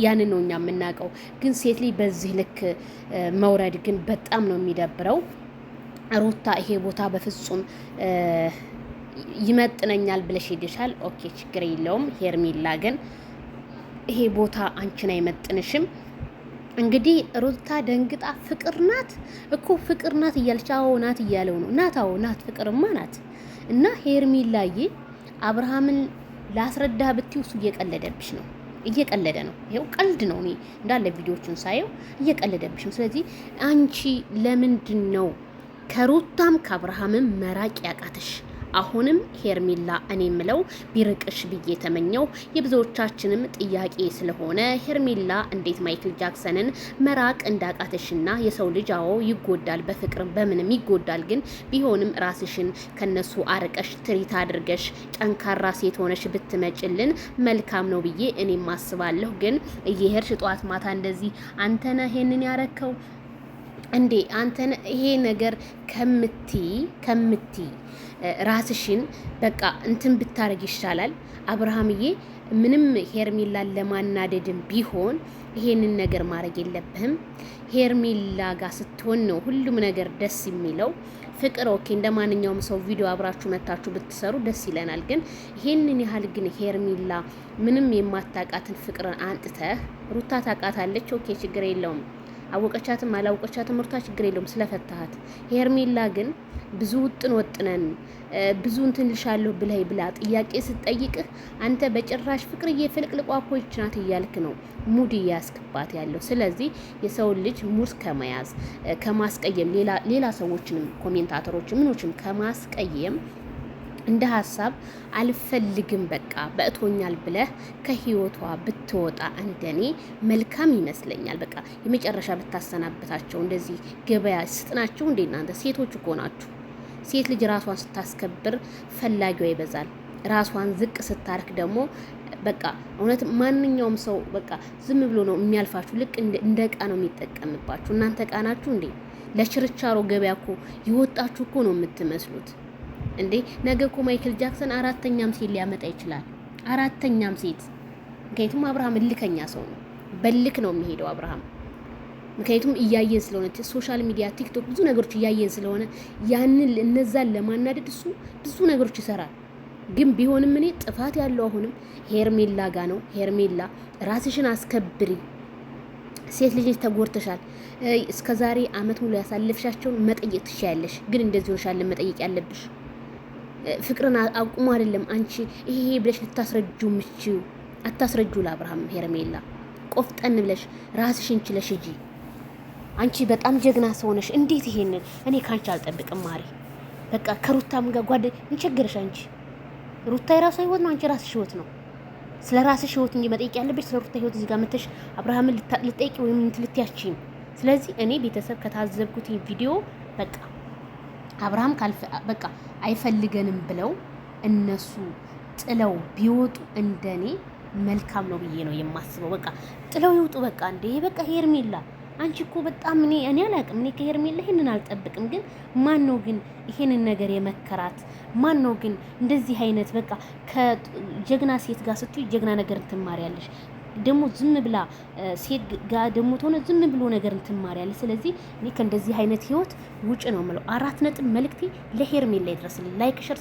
ያንን ነው እኛ የምናውቀው። ግን ሴት ልጅ በዚህ ልክ መውረድ ግን በጣም ነው የሚደብረው። ሩታ ይሄ ቦታ በፍጹም ይመጥነኛል ብለሽ ሄደሻል። ኦኬ ችግር የለውም። ሄርሜላ ግን ይሄ ቦታ አንቺን አይመጥንሽም። እንግዲህ ሩታ ደንግጣ ፍቅር ናት እኮ ፍቅር ናት እያለች አዎ ናት እያለው ነው። ናት አዎ ናት፣ ፍቅርማ ናት። እና ሄርሜላዬ አብርሃምን ላስረዳህ ብትይ እሱ እየቀለደብሽ ነው፣ እየቀለደ ነው። ይሄው ቀልድ ነው። እኔ እንዳለ ቪዲዮቹን ሳየው እየቀለደብሽ ነው። ስለዚህ አንቺ ለምንድን ነው ከሩታም ከአብርሃምም መራቅ ያቃተሽ? አሁንም ሄርሜላ እኔ ምለው ቢርቅሽ ብዬ ተመኘው። የብዙዎቻችንም ጥያቄ ስለሆነ ሄርሜላ እንዴት ማይክል ጃክሰንን መራቅ እንዳቃተሽና የሰው ልጅ አዎ ይጎዳል፣ በፍቅርም በምንም ይጎዳል። ግን ቢሆንም ራስሽን ከነሱ አርቀሽ ትሪት አድርገሽ ጠንካራ ሴት ሆነሽ ብትመጭልን መልካም ነው ብዬ እኔም አስባለሁ። ግን እየሄድሽ ጠዋት ማታ እንደዚህ አንተነ ይሄንን ያረከው እንዴ አንተን ይሄ ነገር ከምቲ ራስሽን በቃ እንትን ብታረግ ይሻላል። አብርሃምዬ ምንም ሄርሜላን ለማናደድም ቢሆን ይሄንን ነገር ማድረግ የለብህም። ሄርሜላ ጋር ስትሆን ነው ሁሉም ነገር ደስ የሚለው። ፍቅር ኦኬ፣ እንደ ማንኛውም ሰው ቪዲዮ አብራችሁ መታችሁ ብትሰሩ ደስ ይለናል። ግን ይሄንን ያህል ግን ሄርሜላ ምንም የማታውቃትን ፍቅርን አንጥተህ ሩታ ታውቃታለች። ኦኬ ችግር የለውም። አወቀቻትም አላወቀቻትም ሩታ ችግር የለውም ስለፈታሃት። ሄርሜላ ግን ብዙ ወጥነን ብዙ እንትን ልሻለሁ ብላ ጥያቄ ስትጠይቅህ አንተ በጭራሽ ፍቅርዬ ፍልቅልቋ እኮ ይች ናት እያልክ ነው ሙድ እያስክባት ያለው። ስለዚህ የሰውን ልጅ ሙድ ከመያዝ ከማስቀየም ሌላ ሰዎችንም ኮሜንታተሮች ምኖችም ከማስቀየም እንደ ሀሳብ አልፈልግም በቃ በእቶኛል ብለህ ከህይወቷ ብትወጣ እንደኔ መልካም ይመስለኛል። በቃ የመጨረሻ ብታሰናብታቸው። እንደዚህ ገበያ ስጥናቸው እንዴ እናንተ ሴቶች እኮ ናችሁ። ሴት ልጅ ራሷን ስታስከብር ፈላጊዋ ይበዛል። ራሷን ዝቅ ስታርክ ደግሞ በቃ እውነት ማንኛውም ሰው በቃ ዝም ብሎ ነው የሚያልፋችሁ። ልክ እንደ እቃ ነው የሚጠቀምባችሁ። እናንተ እቃ ናችሁ እንዴ? ለችርቻሮ ገበያ እኮ ይወጣችሁ እኮ ነው የምትመስሉት እንዴ። ነገ እኮ ማይክል ጃክሰን አራተኛም ሴት ሊያመጣ ይችላል። አራተኛም ሴት። ምክንያቱም አብርሃም እልከኛ ሰው ነው። በልክ ነው የሚሄደው አብርሃም። ምክንያቱም እያየን ስለሆነ ሶሻል ሚዲያ፣ ቲክቶክ ብዙ ነገሮች እያየን ስለሆነ ያንን እነዛን ለማናደድ እሱ ብዙ ነገሮች ይሰራል። ግን ቢሆንም እኔ ጥፋት ያለው አሁንም ሄርሜላ ጋ ነው። ሄርሜላ ራስሽን አስከብሪ። ሴት ልጅ ተጎርተሻል። እስከዛሬ አመት ሙሉ ያሳለፍሻቸውን መጠየቅ ትሻያለሽ። ግን እንደዚህ ሆነሻል መጠየቅ ያለብሽ ፍቅርን አቁሙ አይደለም አንቺ ይሄ ብለሽ ልታስረጁ ምችው አታስረጁ። ለአብርሃም ሄርሜላ ቆፍጠን ብለሽ ራስሽን ችለሽ ሂጂ። አንቺ በጣም ጀግና ሰው ነሽ። እንዴት ይሄንን እኔ ካንቺ አልጠብቅም ማሪ። በቃ ከሩታም ጋር እንቸገርሽ አንቺ። ሩታ የራሷ ህይወት ነው፣ አንቺ ራስሽ ህይወት ነው። ስለ ራስሽ ህይወት እንጂ መጠየቅ ያለብሽ ስለ ሩታ ህይወት እዚህ ጋር መተሽ አብርሃምን ልትጠይቂ ወይም ልትያቺኝ። ስለዚህ እኔ ቤተሰብ ከታዘብኩት ቪዲዮ በቃ አብርሃም በቃ አይፈልገንም ብለው እነሱ ጥለው ቢወጡ እንደኔ መልካም ነው ብዬ ነው የማስበው። በቃ ጥለው ይውጡ በቃ። እንዴ በቃ ሄርሜላ አንቺ እኮ በጣም እኔ አላውቅም። እኔ ከሄርሜላ ይሄንን አልጠብቅም። ግን ማን ነው ግን ይሄንን ነገር የመከራት? ማን ነው ግን እንደዚህ አይነት በቃ ከጀግና ሴት ጋር ስትይ ጀግና ነገር ትማሪያለሽ። ደግሞ ዝም ብላ ሴት ጋር ደግሞ ተሆነ ዝም ብሎ ነገር ትማሪያለሽ። ስለዚህ እኔ ከእንደዚህ አይነት ህይወት ውጭ ነው የምለው። 4 ነጥብ መልእክቴ ለሄርሜላ ይድረስልኝ። ላይክ ሸር